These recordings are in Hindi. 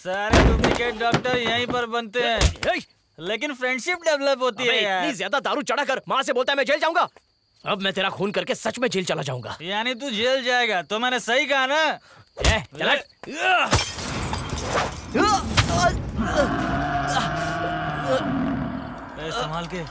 सारे डुप्लीकेट डॉक्टर यहीं पर बनते हैं, लेकिन फ्रेंडशिप डेवलप होती है यार। इतनी ज्यादा दारू चढ़ा कर माँ से बोलता है मैं जेल जाऊंगा। अब मैं तेरा खून करके सच में जेल चला जाऊंगा। यानी तू जेल जाएगा? तो मैंने सही कहा ना? संभाल के।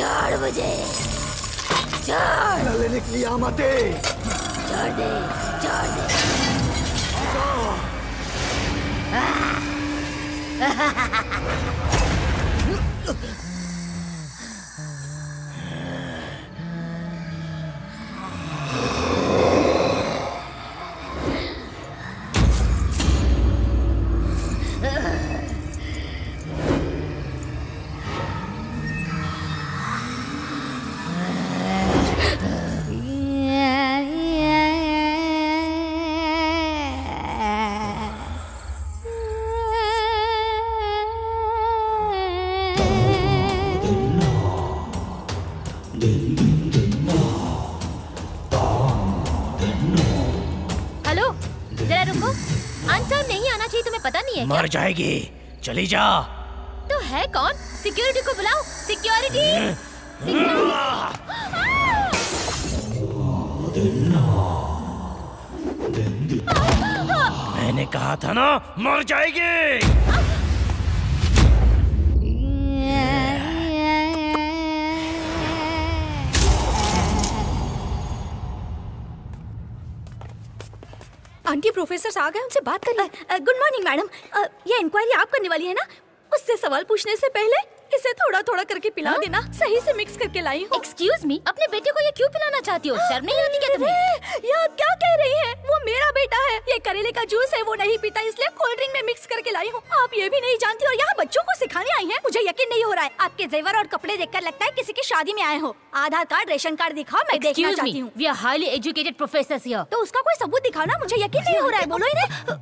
छोड़ मुझे, छोड़। निकली आमाते। छोड़ दे, छोड़ दे। मर जाएगी, चली जा। तो है कौन? सिक्योरिटी को बुलाओ। सिक्योरिटी, मैंने कहा था ना मर जाएगी। आंटी प्रोफेसर आ गए, उनसे बात करिए। गुड मॉर्निंग मैडम, ये इंक्वायरी आप करने वाली है ना? उससे सवाल पूछने से पहले इसे थोड़ा थोड़ा करके पिला देना। सही से मिक्स करके लाई हूँ। एक्सक्यूज मी, अपने बेटे को ये क्यों पिलाना चाहती हो? शर्म नहीं आती क्या तुम्हें? ये आप क्या कह रही हैं? वो मेरा बेटा है, ये करेले का जूस है, वो नहीं पीता, इसलिए कोल्ड ड्रिंक में मिक्स करके लाई हूँ। आप ये भी नहीं जानती और यहाँ बच्चों को सिखाने आई हैं? मुझे यकीन नहीं हो रहा है। आपके जेवर और कपड़े देखकर लगता है किसी की शादी में आए हो। आधार कार्ड, रेशन कार्ड दिखाओ, मैं देखना चाहती हूँ। We are highly educated professors here. तो उसका कोई सबूत दिखाओ ना, मुझे यकीन नहीं हो रहा है। बोलो इन्हें।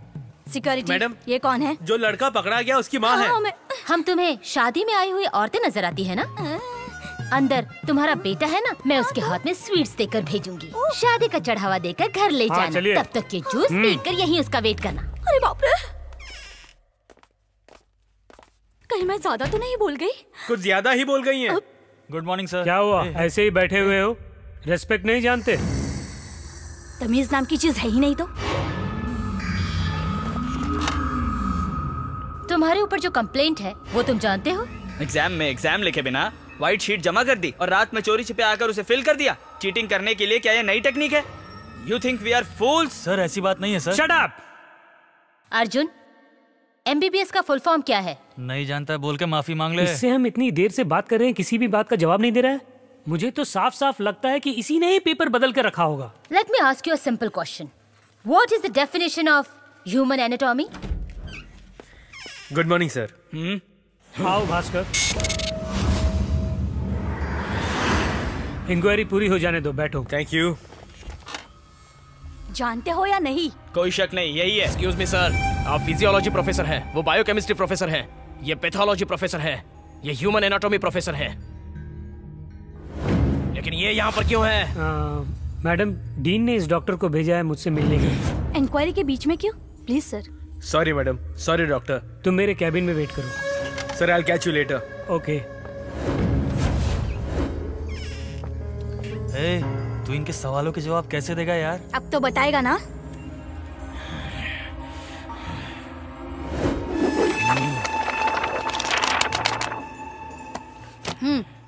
सिक्योरिटी मैडम, ये कौन है? जो लड़का पकड़ा गया उसकी माँ है। हम तुम्हें शादी में आई हुई औरतें नजर आती है ना? अंदर तुम्हारा बेटा है ना, मैं उसके हाथ में स्वीट्स देकर भेजूंगी। शादी का चढ़ावा देकर घर ले जाना। तब तक ये जूस पीकर यहीं उसका वेट करना। अरे बाप रे, कहीं मैं ज्यादा तो नहीं बोल गई? कुछ ज्यादा ही बोल गई हैं। Good morning sir. क्या हुआ? ऐसे ही बैठे हुए हो? रेस्पेक्ट नहीं जानते? तमीज नाम की चीज है ही नहीं। तो तुम्हारे ऊपर जो कंप्लेंट है वो तुम जानते हो? एग्जाम में एग्जाम लिखे बिना व्हाइट शीट जमा कर दी और रात में चोरी छिपे आकर उसे फिल कर दिया। चीटिंग करने के लिए क्या ये नई टेक्निक है? You think we are fools? Sir ऐसी बात नहीं है sir. Shut up! Arjun, MBBS का फुल फॉर्म क्या है? नहीं जानता, बोल के माफी मांग ले। इससे हम इतनी देर से बात कर रहे हैं, किसी भी बात का जवाब नहीं दे रहा है। मुझे तो साफ साफ लगता है कि इसी ने ही पेपर बदल कर रखा होगा। Let me ask you a simple question. What is the definition of human anatomy? Good morning sir. आओ भास्कर, इंक्वायरी पूरी हो जाने दो, बैठो। Thank you. जानते हो या नहीं? कोई शक नहीं, यही है। एक्सक्यूज मी सर, आप फिजियोलॉजी प्रोफेसर हैं, वो बायोकेमिस्ट्री प्रोफेसर हैं, ये पैथोलॉजी प्रोफेसर है, ये ह्यूमन एनाटॉमी प्रोफेसर है। लेकिन ये यहाँ पर क्यों है? मैडम, डीन ने इस डॉक्टर को भेजा है मुझसे मिलने के लिए। इंक्वायरी के बीच में क्यों? Please sir. Sorry madam, sorry doctor. तुम मेरे कैबिन में वेट करो। Sir, I will catch you later. Okay. तू इनके सवालों के जवाब कैसे देगा यार? अब तो बताएगा ना।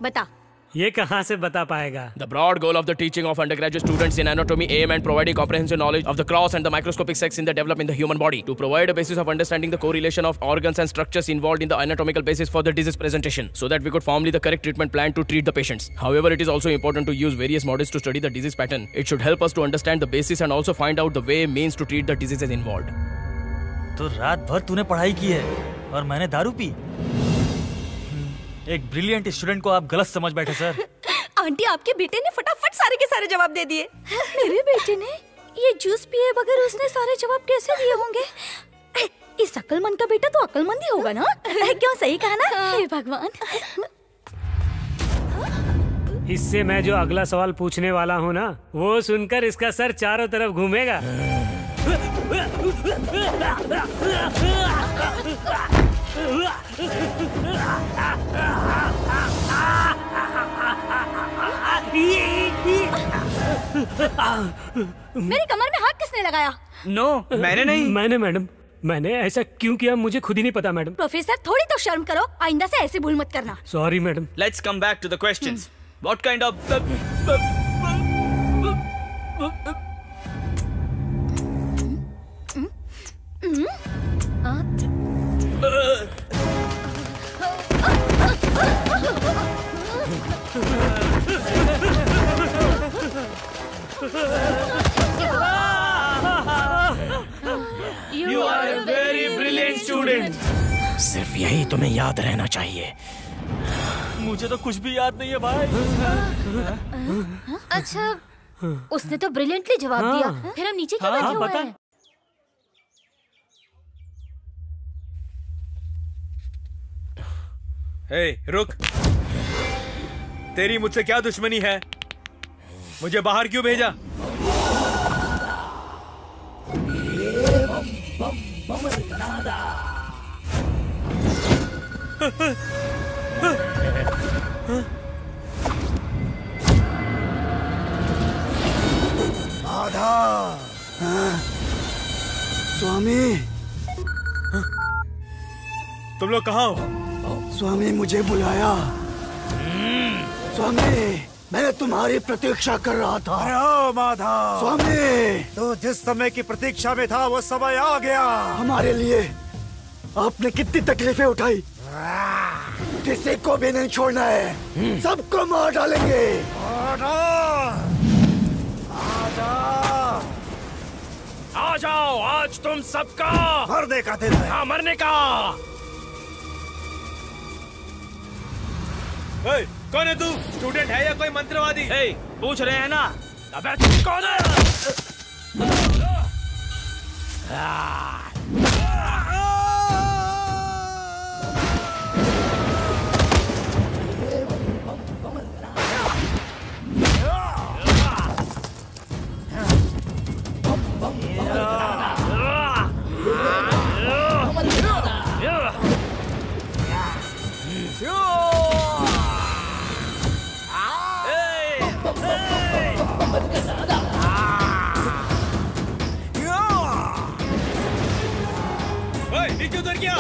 बता। ये कहाँ से बता पाएगा? The broad goal of the teaching of undergraduate students in anatomy aim at providing comprehensive knowledge of the gross and the microscopic sex in the development of the human body to provide a basis of understanding the correlation of organs and structures involved in the anatomical basis for the disease presentation, so that we could formulate the correct treatment plan to treat the patients. However, it is also important to use various models to study the disease pattern. It should help us to understand the basis and also find out the way means to treat the diseases involved. तो रात भर तूने पढ़ाई की है और मैंने दारू पी? एक ब्रिलियंट स्टूडेंट को आप गलत समझ बैठे सर। आंटी आपके बेटे ने फटाफट सारे के सारे जवाब दे दिए। मेरे बेटे ने ये जूस पिए बगैर उसने सारे जवाब कैसे दिए होंगे? इस अक्लमंद का बेटा तो अक्लमंद ही होगा ना? क्यों, सही कहा ना? हे भगवान। इससे मैं जो अगला सवाल पूछने वाला हूँ ना, वो सुनकर इसका सर चारों तरफ घूमेगा। मेरी कमर में हाथ किसने लगाया? नो, मैंने नहीं। मैंने मैडम, मैंने ऐसा क्यों किया मुझे खुद ही नहीं पता मैडम। प्रोफेसर थोड़ी तो शर्म करो, आइंदा से ऐसे भूल मत करना। Sorry madam. Let's come back to the questions. What kind of You are a very brilliant student. सिर्फ यही तुम्हें याद रहना चाहिए। मुझे तो कुछ भी याद नहीं है भाई। अच्छा, उसने तो ब्रिलियंटली जवाब दिया, फिर हम नीचे क्यों बैठे हुए हैं? हे, रुक। तेरी मुझसे क्या दुश्मनी है? मुझे बाहर क्यों भेजा? आधा स्वामी, तुम लोग कहाँ हो? स्वामी मुझे बुलाया। स्वामी, मैं तुम्हारी प्रतीक्षा कर रहा था। अरे माधा, स्वामी, तो जिस समय की प्रतीक्षा में था वो समय आ गया। हमारे लिए आपने कितनी तकलीफें उठाई, किसी को भी नहीं छोड़ना है, सबको मार डालेंगे। आ जाओ, आज तुम सबका मरने का दिन है। हाँ, मरने का। हे, कौन है तू? स्टूडेंट है या कोई मंत्रवादी? हे, पूछ रहे हैं ना? अबे कौन है? नीचे उतर गया।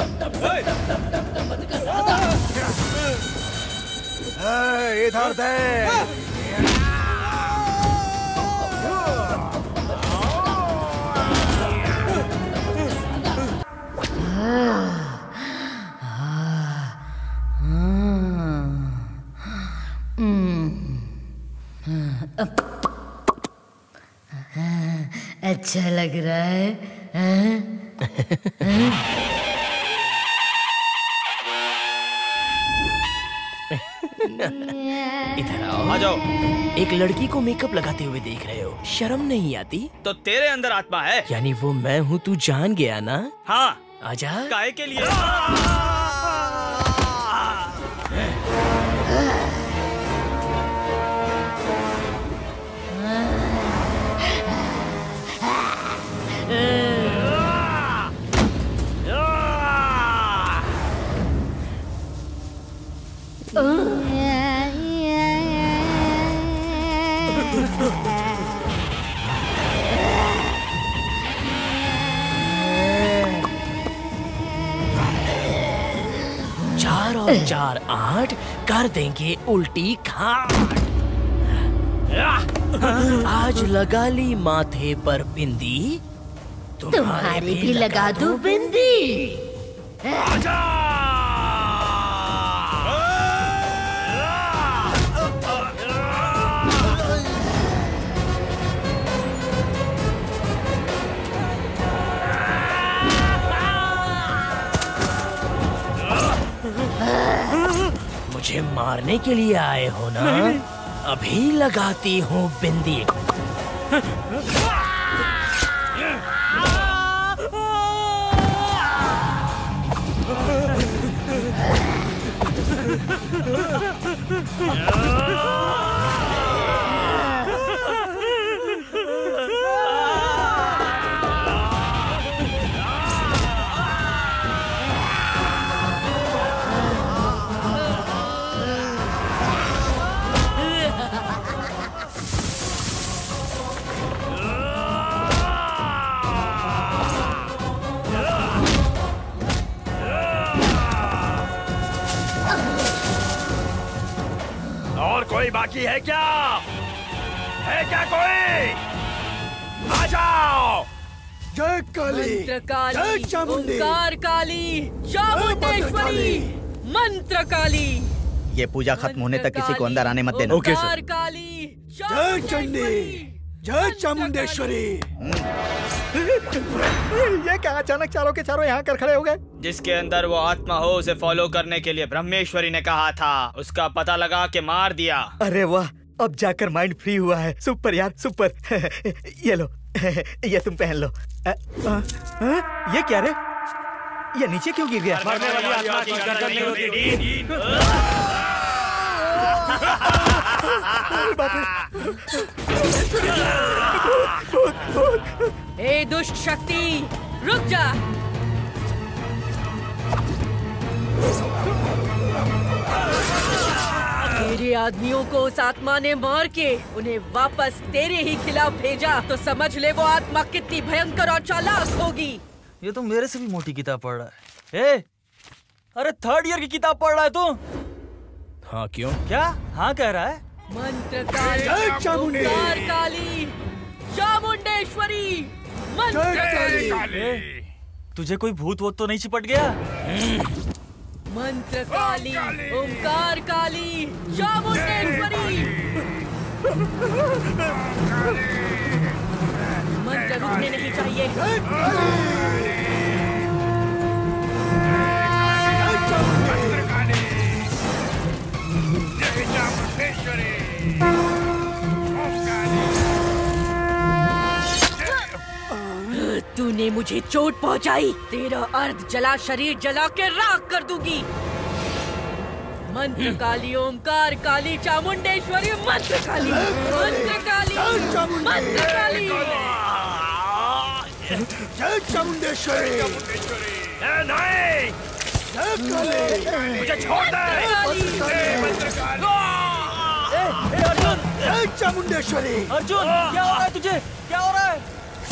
इधर दे। अच्छा लग रहा है। इधर आओ। आ जाओ। एक लड़की को मेकअप लगाते हुए देख रहे हो, शर्म नहीं आती? तो तेरे अंदर आत्मा है। यानी वो मैं हूँ, तू जान गया ना? हाँ। आजा। काहे के लिए? चार और 4 8 कर देंगे उल्टी खाट। आज लगा ली माथे पर बिंदी, तुम्हारी भी लगा दूं बिंदी। आजा। मुझे मारने के लिए आए हो ना? अभी लगाती हूँ बिंदी। और कोई बाकी है क्या? है क्या कोई? आ जाओ। जय काली, मंत्र काली, जय चामुंडी, ओंकार काली, चामुंडेश्वरी, मंत्र काली। ये पूजा खत्म होने तक किसी को अंदर आने मत देना। Okay sir. काली, जय चंडी, जय चामुंडेश्वरी। ये क्या अचानक चारों के चारों यहाँ कर खड़े हो गए? जिसके अंदर वो आत्मा हो उसे फॉलो करने के लिए ब्रह्मेश्वरी ने कहा था, उसका पता लगा के मार दिया। अरे वाह, अब जाकर माइंड फ्री हुआ है। सुपर यार, सुपर। ये लो, ये तुम पहन लो। ये क्या रे? ये नीचे क्यों गिर गया? ए दुष्ट शक्ति, रुक जा। तेरे आदमियों को उस आत्मा ने मार के उन्हें वापस तेरे ही खिलाफ भेजा, तो समझ ले वो आत्मा कितनी भयंकर और चालाक होगी। ये तो मेरे से भी मोटी किताब पढ़ रहा है। ए, अरे 3rd ईयर की किताब पढ़ रहा है तू? हाँ क्यों? क्या हाँ कह रहा है? मंत्र काली, ओंकार काली, चामुंडेश्वरी, मंत्र काली। तुझे कोई भूत वोत तो नहीं चिपट गया? मंत्र काली, ओंकार काली, चामुंडेश्वरी। मंत्र रुकने नहीं चाहिए। तूने मुझे चोट पहुंचाई, तेरा अर्ध जला शरीर जला के राख कर दूंगी। मंत्र काली, ओंकार काली, चामुंडेश्वरी, मंत्र काली, मंत्र काली, मंत्र काली। जय चामुंडेश्वरी। नहीं, मुझे छोड़ दे। जय चामुंडेश्वरी। अर्जुन, क्या हो रहा है तुझे? क्या हो रहा है?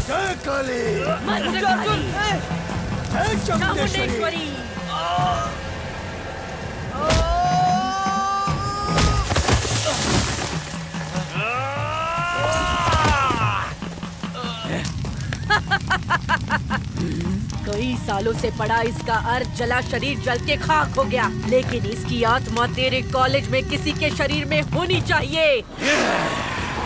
जय काली, मंत्र काली, जय चामुंडेश्वरी। कई सालों से पड़ा इसका अर्थ जला शरीर जल के खाक हो गया, लेकिन इसकी आत्मा तेरे कॉलेज में किसी के शरीर में होनी चाहिए।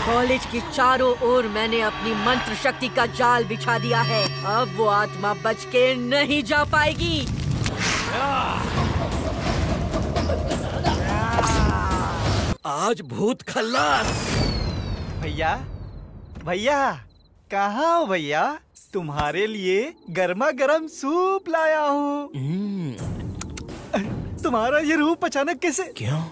कॉलेज की चारों ओर मैंने अपनी मंत्र शक्ति का जाल बिछा दिया है, अब वो आत्मा बच के नहीं जा पाएगी। आज भूत खल्लास। भैया, भैया, कहाँ हो भैया? तुम्हारे लिए गर्मा गर्म सूप लाया हूँ। तुम्हारा ये रूप अचानक कैसे? क्यों?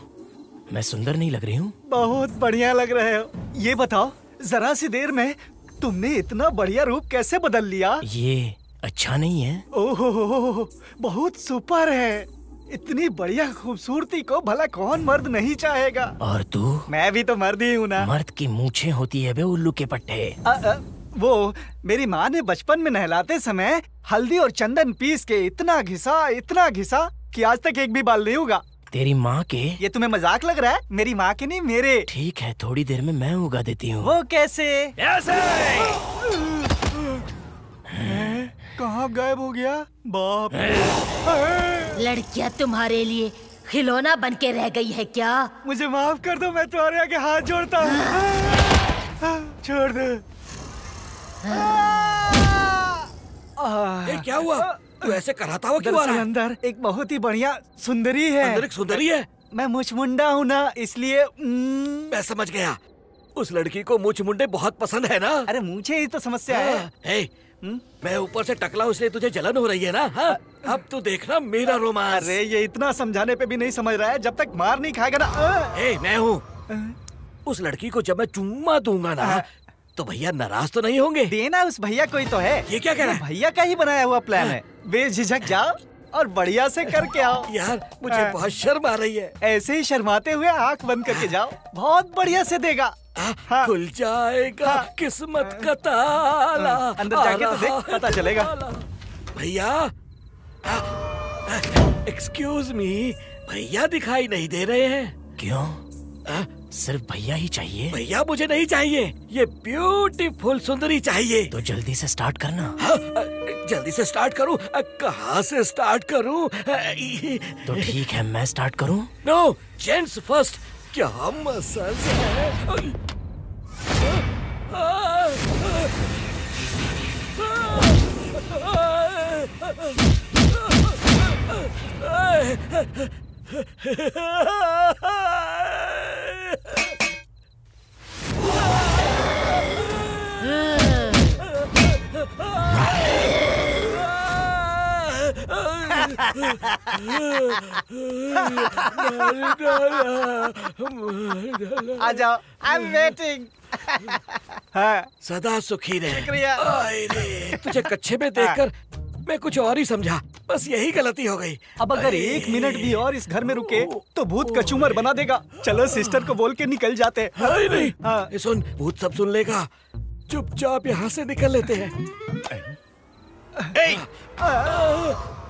मैं सुंदर नहीं लग रही हूँ? बहुत बढ़िया लग रहे हो। ये बताओ, जरा सी देर में तुमने इतना बढ़िया रूप कैसे बदल लिया? ये अच्छा नहीं है? ओहो, बहुत सुपर है। इतनी बढ़िया खूबसूरती को भला कौन मर्द नहीं चाहेगा? और तू? मैं भी तो मर्द ही हूँ ना। मर्द की मूछें होती है बे उल्लू के पट्टे। वो मेरी माँ ने बचपन में नहलाते समय हल्दी और चंदन पीस के इतना घिसा कि आज तक एक भी बाल नहीं उगा। तेरी माँ के? ये तुम्हें मजाक लग रहा है? मेरी माँ के नहीं, मेरे। ठीक है, थोड़ी देर में मैं उगा देती हूँ। वो कैसे? ऐसे। कहाँ गायब हो गया? बाप। लड़कियाँ तुम्हारे लिए खिलौना बन के रह गई है क्या? मुझे माफ कर दो, मैं तुम्हारे आगे हाथ जोड़ता हूँ। छोड़ दो। क्या हुआ? तू ऐसे कराता हुआ क्यों आ रहा है? अंदर एक बहुत ही बढ़िया सुंदरी है। अंदर एक सुंदरी है? मैं मुचमुंडा हूँ ना, इसलिए मैं समझ गया। उस लड़की को मुचमुंडे बहुत पसंद है ना। अरे मुझे ही तो समस्या है। मैं ऊपर से टकला इसलिए तुझे जलन हो रही है ना। हाँ? अब तू देखना मेरा रोमांस। अरे ये इतना समझाने पे भी नहीं समझ रहा है, जब तक मार नहीं खाएगा ना। मैं हूँ। उस लड़की को जब मैं चुम्मा दूंगा ना तो भैया नाराज तो नहीं होंगे? देना उस भैया कोई तो है। ये क्या कह रहा है? भैया का ही बनाया हुआ प्लान है। बेझिझक जाओ और बढ़िया से करके आओ। यार मुझे बहुत शर्म आ रही है। ऐसे ही शर्माते हुए आंख बंद करके जाओ, बहुत बढ़िया से देगा। खुल जाएगा किस्मत का ताला। अंदर जाके तो देख, पता चलेगा। भैया एक्सक्यूज मी, भैया दिखाई नहीं दे रहे हैं। क्यों? सिर्फ भैया ही चाहिए? भैया मुझे नहीं चाहिए, ये ब्यूटीफुल सुंदरी चाहिए। तो जल्दी से स्टार्ट करना। जल्दी से स्टार्ट करूं? कहाँ से स्टार्ट करूं? तो ठीक है, मैं स्टार्ट करूं? No, gents first. क्या मसाज है। आ जाओ, आई एम वेटिंग। सदा सुखी रहे। शुक्रिया। तुझे कच्छे में देखकर मैं कुछ और ही समझा, बस यही गलती हो गई। अब अगर 1 मिनट भी और इस घर में रुके तो भूत कचूमर बना देगा। चलो सिस्टर को बोल के निकल जाते। नहीं, सुन, भूत सब सुन लेगा। चुपचाप यहाँ से निकल लेते हैं।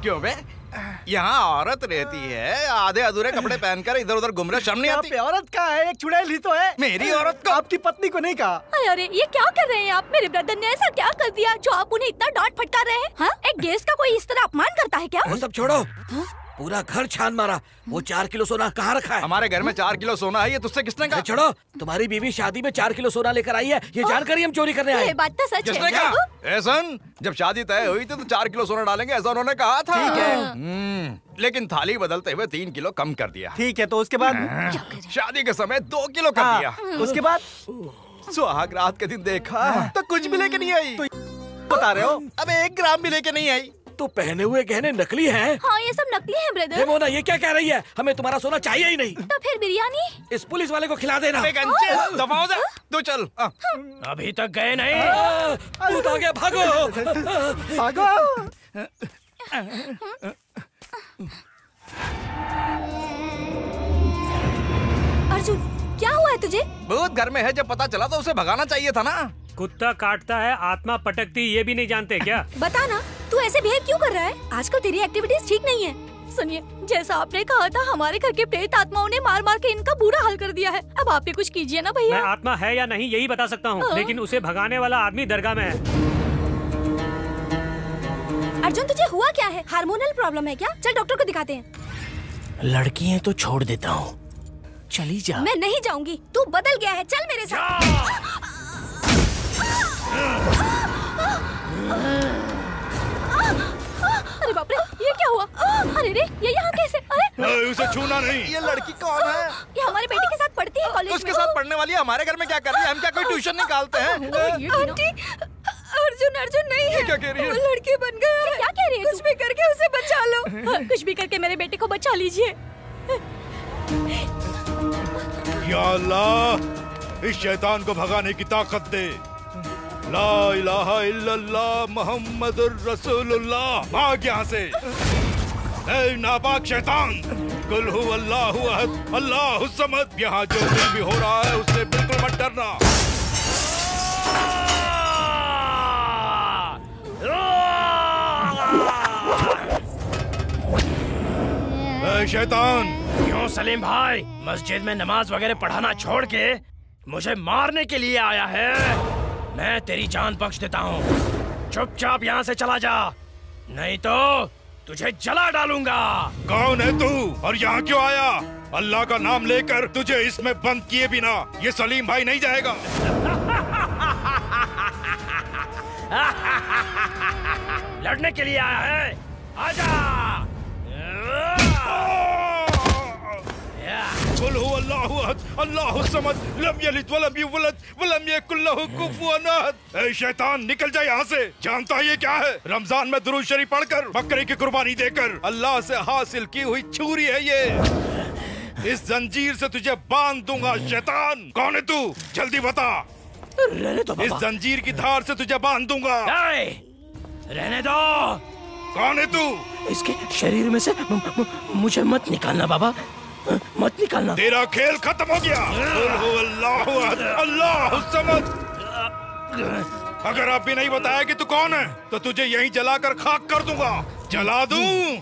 क्यों बे? यहाँ औरत रहती है, आधे अधूरे कपड़े पहनकर इधर उधर घूम रहे, शर्म नहीं आती? औरत का है, एक चुड़ैल ही तो है। मेरी औरत को? आपकी पत्नी को नहीं कहा। अरे ये क्या कर रहे हैं आप? मेरे ब्रदर ने ऐसा क्या कर दिया जो आप उन्हें इतना डांट फटकार रहे हैं? हाँ? एक गेस्ट का कोई इस तरह अपमान करता है क्या? वो सब छोड़ो। पूरा घर छान मारा। वो 4 किलो सोना कहाँ रखा है? हमारे घर में 4 किलो सोना है, ये तुझसे किसने कहा? छोड़ो, तुम्हारी बीवी शादी में 4 किलो सोना लेकर आई है, ये जानकर ही हम चोरी करने आए। ये बात तो सच किसने है। कहा? ऐसन, जब शादी तय हुई थी तो 4 किलो सोना डालेंगे, ऐसा उन्होंने कहा था। ठीक है। लेकिन थाली बदलते हुए 3 किलो कम कर दिया। ठीक है, तो उसके बाद? शादी के समय 2 किलो कर दिया। उसके बाद? सुहाग रात के दिन देखा तो कुछ भी लेके नहीं आई। बता रहे हो? अब 1 ग्राम भी लेके नहीं आई। तो पहने हुए गहने नकली हैं? हाँ, ये सब नकली हैं ब्रदर। मोना, ये क्या कह रही है? हमें तुम्हारा सोना चाहिए ही नहीं। तो फिर बिरयानी? इस पुलिस वाले को खिला देना। दफा हो जा, तू चल। अभी तक गए नहीं? भूत आ गया, भागो भागो। अर्जुन, क्या हुआ है तुझे? भूत घर में है, जब पता चला तो उसे भगाना चाहिए था ना। कुत्ता काटता है, आत्मा पटकती, ये भी नहीं जानते क्या? बता ना, तू ऐसे बिहेव क्यों कर रहा है? आजकल तेरी एक्टिविटीज ठीक नहीं है। सुनिए, जैसा आपने कहा था, हमारे घर के प्रेत आत्माओं ने मार मार के इनका बुरा हाल कर दिया है। अब आप भी कुछ कीजिए ना भैया। मैं आत्मा है या नहीं यही बता सकता हूँ, लेकिन उसे भगाने वाला आदमी दरगाह में है। अर्जुन, तुझे हुआ क्या है? हार्मोनल प्रॉब्लम है क्या? चल डॉक्टर को दिखाते हैं। लड़की है तो छोड़ देता हूँ, चली जा। मैं नहीं जाऊंगी, तू बदल गया है, चल मेरे साथ। अरे बाप रे, ये क्या हुआ? अरे रे, ये यहाँ कैसे? अरे उसे छूना नहीं। ये लड़की कौन है? ये हमारे बेटे के साथ पढ़ती है कॉलेज में। उसके साथ पढ़ने वाली है, हमारे घर में क्या कर रही है? हम क्या कोई ट्यूशन निकालते हैं? आंटी, अर्जुन अर्जुन नहीं है। क्या कह रही है? वो लड़की बन गया है। क्या कह रही है? कुछ भी करके उसे बचा लो। कुछ भी करके मेरे बेटे को बचा लीजिए। या अल्लाह, इस शैतान को भगाने की ताकत दे। ला इलाहा इल्लल्लाह मुहम्मदुर रसूलुल्लाह। भाग यहाँ से, ऐ नापाक शैतान। कुल हु अल्लाहु अहद अल्लाहु समद। यहाँ जो कुछ भी हो रहा है उससे बिल्कुल मत डरना। ऐ शैतान, क्यों सलीम भाई मस्जिद में नमाज वगैरह पढ़ाना छोड़ के मुझे मारने के लिए आया है? मैं तेरी जान बख्श देता हूँ, चुपचाप यहाँ से चला जा, नहीं तो तुझे जला डालूंगा। कौन है तू और यहाँ क्यों आया? अल्लाह का नाम लेकर तुझे इसमें बंद किए बिना ये सलीम भाई नहीं जाएगा। लड़ने के लिए आया है, आजा। अल्लाहु समद लम यलिद वलम यूलद वलम यकुल लहु कुफुवन अहद। ए शैतान निकल जा यहाँ से। जानता है ये क्या है? रमजान में दुरूद शरीफ पढ़कर बकरे की कुर्बानी देकर अल्लाह से हासिल की हुई छुरी है ये। इस जंजीर से तुझे बांध दूंगा शैतान। कौन है तू? जल्दी बता। रहने दो बाबा। इस जंजीर की धार से तुझे बांध दूंगा। रहने दो। कौन है तू? इसके शरीर में से मुझे मत निकालना बाबा, मत निकालना। तेरा खेल खत्म हो गया। अल्लाह समद। अगर आप भी नहीं बताया कि तू कौन है तो तुझे यहीं जलाकर खाक कर दूंगा। जला दूं?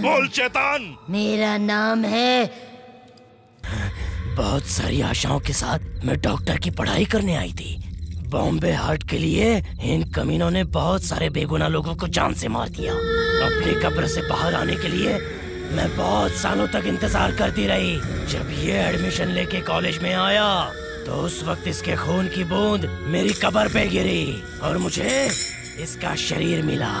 बोल शैतान। मेरा नाम है। बहुत सारी आशाओं के साथ मैं डॉक्टर की पढ़ाई करने आई थी। बॉम्बे हार्ट के लिए इन कमीनों ने बहुत सारे बेगुनाह लोगों को जान से मार दिया। अपनी कब्र से बाहर आने के लिए मैं बहुत सालों तक इंतजार करती रही। जब ये एडमिशन लेके कॉलेज में आया तो उस वक्त इसके खून की बूंद मेरी कब्र पे गिरी और मुझे इसका शरीर मिला।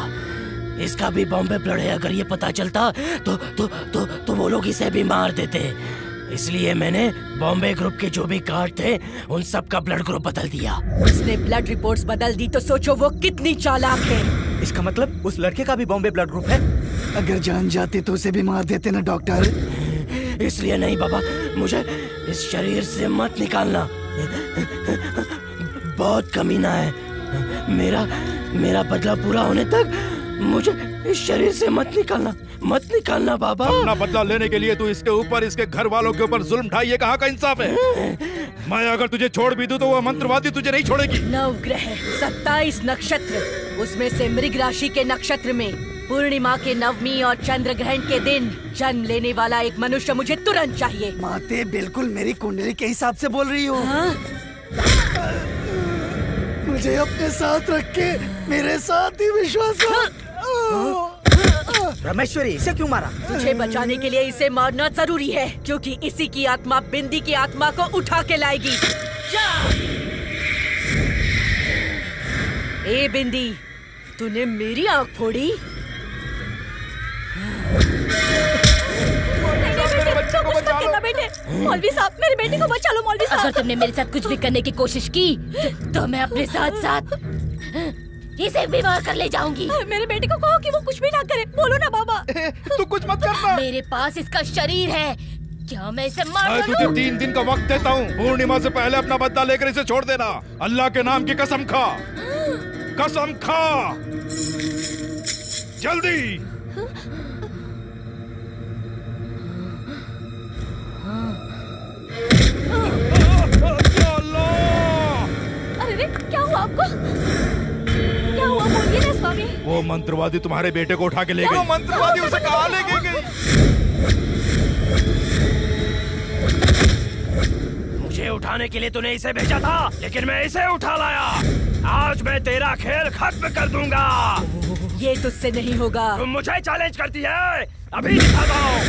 इसका भी बॉम्बे ब्लड है। अगर ये पता चलता तो वो लोग इसे भी मार देते। इसलिए मैंने बॉम्बे ग्रुप के जो भी कार्ड थे उन सब का ब्लड ग्रुप बदल दिया। उसने ब्लड रिपोर्ट्स बदल दी तो सोचो वो कितनी चालाक है। इसका मतलब उस लड़के का भी बॉम्बे ब्लड ग्रुप है? अगर जान जाते तो उसे भी मार देते ना डॉक्टर। इसलिए नहीं बाबा, मुझे इस शरीर से मत निकालना। बहुत कमीना है। मेरा बदला पूरा होने तक मुझे इस शरीर से मत निकालना बाबा। अपना बदला लेने के लिए तू इसके ऊपर, इसके घर वालों के ऊपर जुल्म ढाई। ये कहाँ का इंसाफ है? मैं अगर तुझे छोड़ भी दूं तो वो मंत्रवादी तुझे नहीं छोड़ेगी। 9 ग्रह, 27 नक्षत्र, उसमें से मृग राशि के नक्षत्र में पूर्णिमा के नवमी और चंद्र ग्रहण के दिन जन्म लेने वाला एक मनुष्य मुझे तुरंत चाहिए। माते बिल्कुल मेरी कुंडली के हिसाब से बोल रही हो। मुझे अपने साथ रख के मेरे साथ ही विश्वास रमेश्वरी, इसे क्यों मारा? तुझे बचाने के लिए इसे मारना जरूरी है, क्योंकि इसी की आत्मा बिंदी की आत्मा को उठा के लाएगी। ए बिंदी, तूने मेरी आँख फोड़ी? बेटे, मौलवी साहब, मेरे बेटे को बचा लो मौलवी साहब। अगर तुमने मेरे साथ कुछ भी करने की कोशिश की तो मैं अपने साथ साथ इसे भी मार कर ले जाऊंगी। मेरे बेटे को कहो कि वो कुछ भी ना करे। बोलो ना बाबा। तू कुछ मत करना। मेरे पास इसका शरीर है, क्या मैं इसे मार मैं तुझे 3 दिन का वक्त देता हूँ। पूर्णिमा से पहले अपना बदला लेकर इसे छोड़ देना। अल्लाह के नाम की कसम खा, कसम खा, जल्दी। अरे क्या हुआ आपको? क्या हुआ बोलिए ना स्वामी। वो मंत्रवादी तुम्हारे बेटे को उठा के ले गई। वो मंत्रवादी उसे कहाँ ले गई? मुझे उठाने के लिए तूने इसे भेजा था, लेकिन मैं इसे उठा लाया। आज मैं तेरा खेल खत्म कर दूंगा। ये तुझसे नहीं होगा। तुम मुझे चैलेंज करती है? अभी दिखाता हूँ।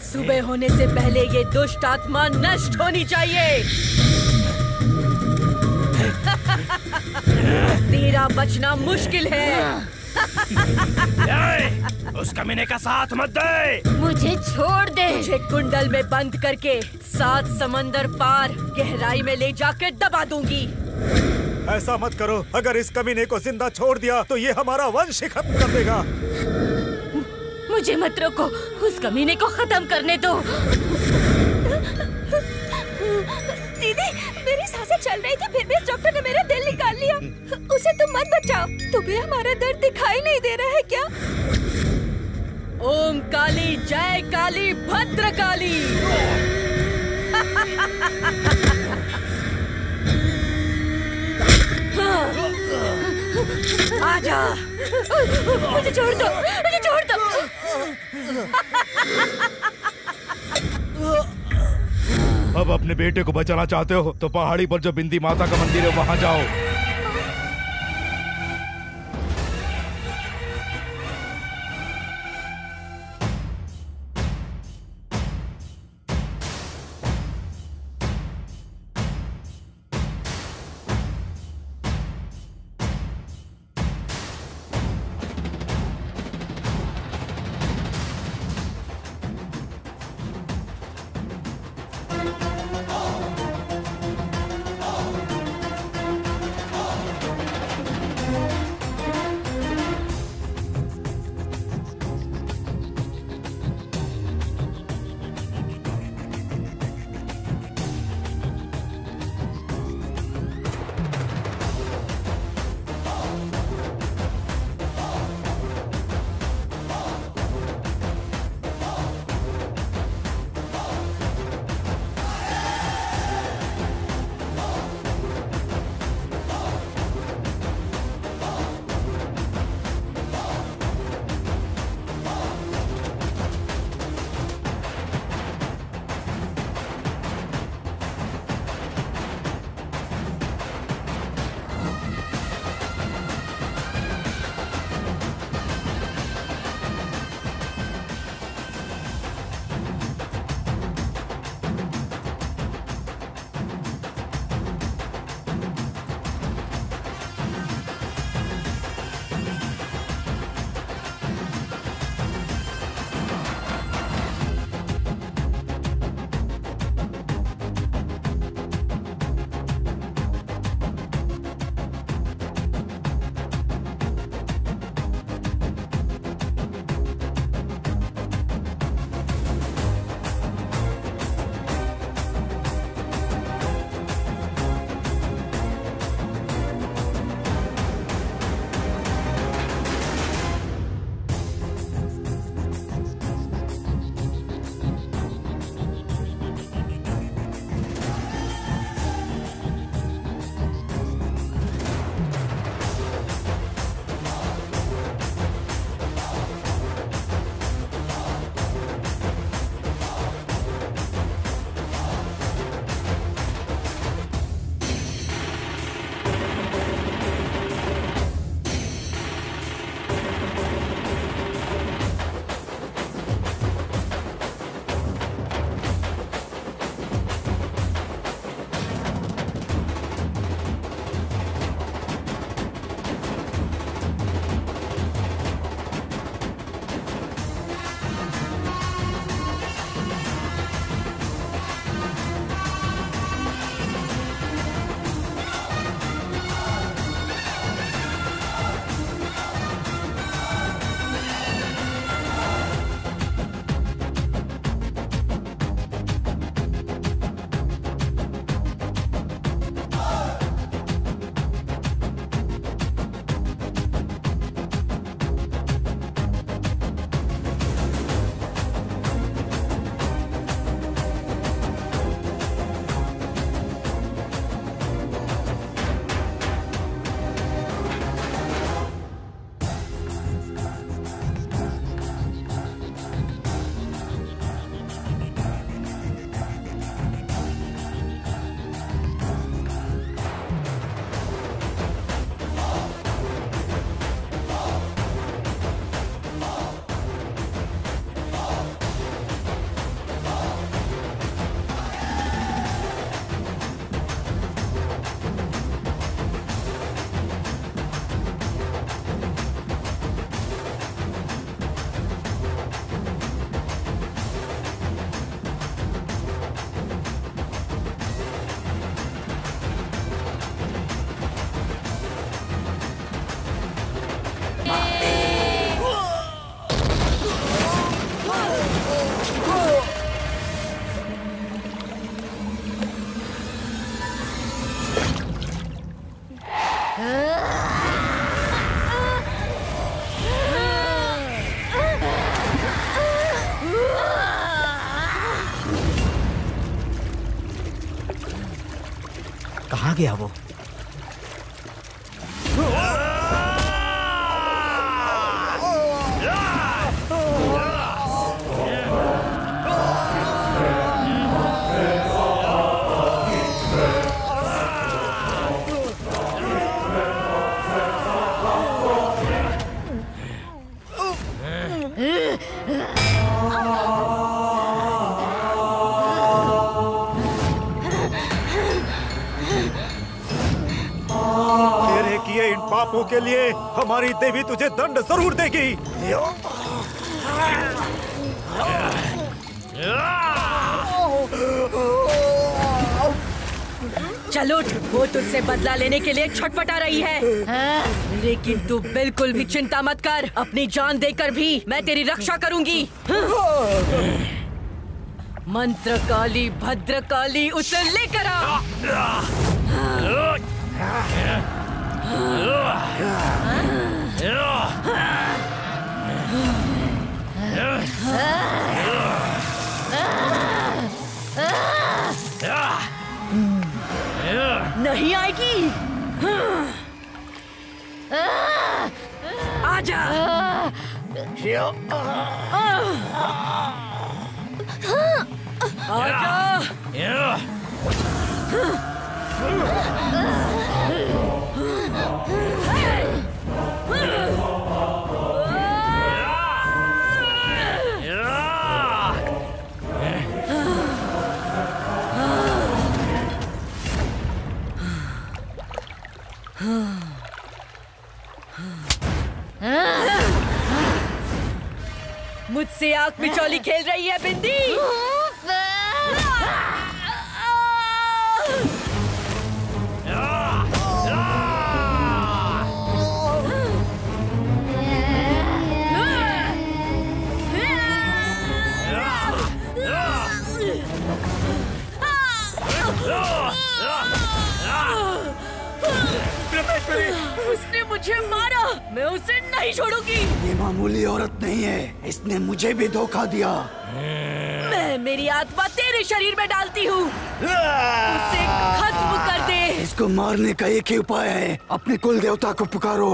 सुबह होने से पहले ये दुष्ट आत्मा नष्ट होनी चाहिए। तेरा बचना मुश्किल है। उस कमीने का साथ मत दे। मुझे छोड़ दे। तुझे कुंडल में बंद करके 7 समंदर पार गहराई में ले जाकर दबा दूंगी। ऐसा मत करो। अगर इस कमीने को जिंदा छोड़ दिया तो ये हमारा वंश ही खत्म कर देगा। मुझे मत रोको, उस कमीने को खत्म करने दो। दीदी, मेरी सांसें चल रही थी, फिर भी इस डॉक्टर ने मेरा दिल निकाल लिया। उसे तुम मत बचाओ। तुम्हें हमारा दर्द दिखाई नहीं दे रहा है क्या? ओम काली जय काली भद्र काली। आजा। मुझे छोड़ दो, मुझे छोड़ दो। अब अपने बेटे को बचाना चाहते हो तो पहाड़ी पर जो बिंदी माता का मंदिर है वहां जाओ। गया वो? किए इन पापों के लिए हमारी देवी तुझे दंड जरूर देगी। चल उठ, वो तुझसे बदला लेने के लिए छटपटा रही है। लेकिन तू बिल्कुल भी चिंता मत कर, अपनी जान देकर भी मैं तेरी रक्षा करूंगी। मंत्र काली भद्रकाली उसे लेकर आ। नहीं आएगी। आजा। मुझसे आंख मिचौली खेल रही है बिंदी। उसने मुझे मारा, मैं उसे नहीं छोड़ूंगी। ये मामूली औरत नहीं है, इसने मुझे भी धोखा दिया। मैं मेरी आत्मा तेरे शरीर में डालती हूँ, उसे खत्म कर दे। इसको मारने का एक ही उपाय है, अपने कुल देवता को पुकारो।